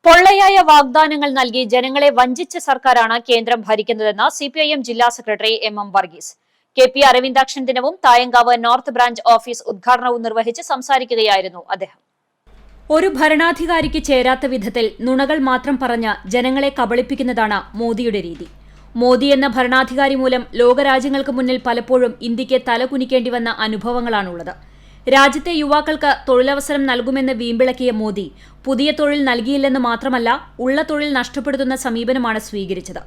പൊള്ളയായ വാഗ്ദാനങ്ങൾ നൽകി ജനങ്ങളെ വഞ്ചിച്ച സർക്കാരാണ് കേന്ദ്രം ഭരിക്കുന്നതെന്ന് സിപിഐഎം ജില്ലാ secretary M Varghese. K P. Aravindakshan ദിനവും തായങ്കാവ് നോർത്ത് ബ്രാഞ്ച് ഓഫീസ് ഉദ്ഘാടനവും നിർവഹിച്ച് സംസാരിക്കുകയായിരുന്നു അദ്ദേഹം. ഒരു ഭരണാധികാരിക്ക് ചേരാത്ത വിധത്തിൽ നുണകൾ മാത്രം പറഞ്ഞ് ജനങ്ങളെ കബളിപ്പിക്കുന്നതാണ് മോദിയുടെ രീതി. മോദി എന്ന ഭരണാധികാരി മൂലം ലോകരാജ്യങ്ങൾക്ക് മുന്നിൽ പലപ്പോഴും ഇന്ത്യക്ക് തലകുനിക്കേണ്ടി വന്ന അനുഭവങ്ങളാണുള്ളത്. രാജ്യത്തെ യുവാക്കൾക്ക് തൊഴിലവസരം നൽകുമെന്ന് വീമ്പിളക്കിയ മോദി പുതിയ തൊഴിൽ നൽകിയില്ലെന്ന് മാത്രമല്ല, ഉള്ള തൊഴിൽ നഷ്ടപ്പെടുത്തുന്ന സമീപനമാണ് സ്വീകരിച്ചത്.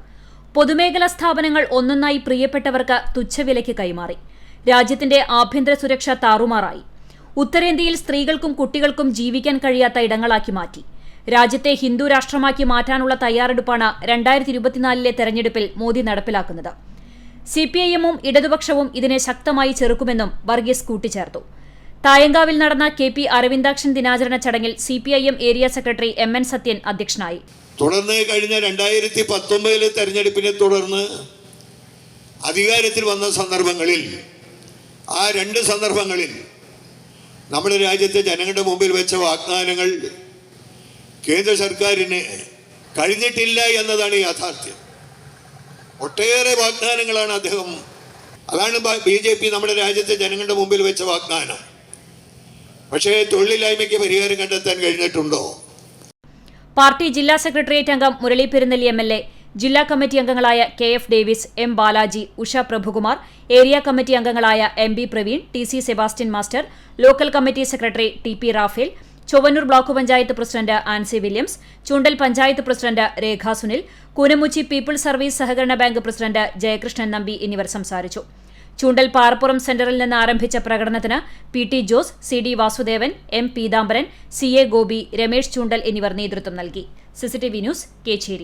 പൊതുമേഖലാ സ്ഥാപനങ്ങൾ ഒന്നൊന്നായി പ്രിയപ്പെട്ടവർക്ക് തുച്ഛവിലയ്ക്ക് കൈമാറി. രാജ്യത്തിന്റെ ആഭ്യന്തര സുരക്ഷ താറുമാറായി. ഉത്തരേന്ത്യയിൽ സ്ത്രീകൾക്കും കുട്ടികൾക്കും ജീവിക്കാൻ കഴിയാത്ത ഇടങ്ങളാക്കി മാറ്റി. രാജ്യത്തെ ഹിന്ദു രാഷ്ട്രമാക്കി മാറ്റാനുള്ള തയ്യാറെടുപ്പാണ് 2024 തെരഞ്ഞെടുപ്പിൽ മോദി നടപ്പിലാക്കുന്നത്. സിപിഐഎമ്മും ഇടതുപക്ഷവും ഇതിനെ ശക്തമായി ചെറുക്കുമെന്നും വർഗീസ് കൂട്ടിച്ചേർത്തു. തായങ്കാവിൽ നടന്ന കെ.പി. അരവിന്ദാക്ഷൻ ദിനാചരണ ചടങ്ങിൽ സിപിഐഎം ഏരിയ സെക്രട്ടറി എം.എൻ. സത്യൻ അധ്യക്ഷനായി. തുടർന്ന് കഴിഞ്ഞ 2019 തെരഞ്ഞെടുപ്പിനെ തുടർന്ന് അധികാരത്തിൽ വന്ന സന്ദർഭങ്ങളിൽ ആ രണ്ട് സന്ദർഭങ്ങളിൽ നമ്മുടെ രാജ്യത്തെ ജനങ്ങളുടെ മുമ്പിൽ വെച്ച വാഗ്ദാനങ്ങൾ കേന്ദ്ര സർക്കാരിന് കഴിഞ്ഞിട്ടില്ല എന്നതാണ് യാഥാർത്ഥ്യം. ഒട്ടേറെ വാഗ്ദാനങ്ങളാണ് അതാണ് BJP നമ്മുടെ രാജ്യത്തെ ജനങ്ങളുടെ മുമ്പിൽ വെച്ച വാഗ്ദാനം. പക്ഷേ തൊഴിലില്ലായ്മയ്ക്ക് പരിഹാരം കണ്ടെത്താൻ കഴിഞ്ഞിട്ടുണ്ടോ? പാർട്ടി ജില്ലാ സെക്രട്ടേറിയറ്റ് അംഗം മുരളി പെരുന്നെല്ലി MLA, ജില്ലാ കമ്മിറ്റി അംഗങ്ങളായ KF Davis, M Balaji, Usha Prabhukumar, area committee അംഗങ്ങളായ MB Praveen, TC Sebastian master, local committee secretary TP Raphael, Chowwannur block panchayat president Ancy Williams, Choondal panchayat president Rekha Sunil, Koonamuchi people's service സഹകരണ ബാങ്ക് പ്രസിഡന്റ് ജയകൃഷ്ണൻ നമ്പി എന്നിവർ സംസാരിച്ചു. ചൂണ്ടൽ പാറപ്പുറം സെന്ററിൽ നിന്ന് ആരംഭിച്ച പ്രകടനത്തിന് PT Jose, CD Vasudevan, M Peethambaran, CA Gopi, Ramesh ചൂണ്ടൽ എന്നിവർ നേതൃത്വം നൽകി. CCTV news, Kecheri.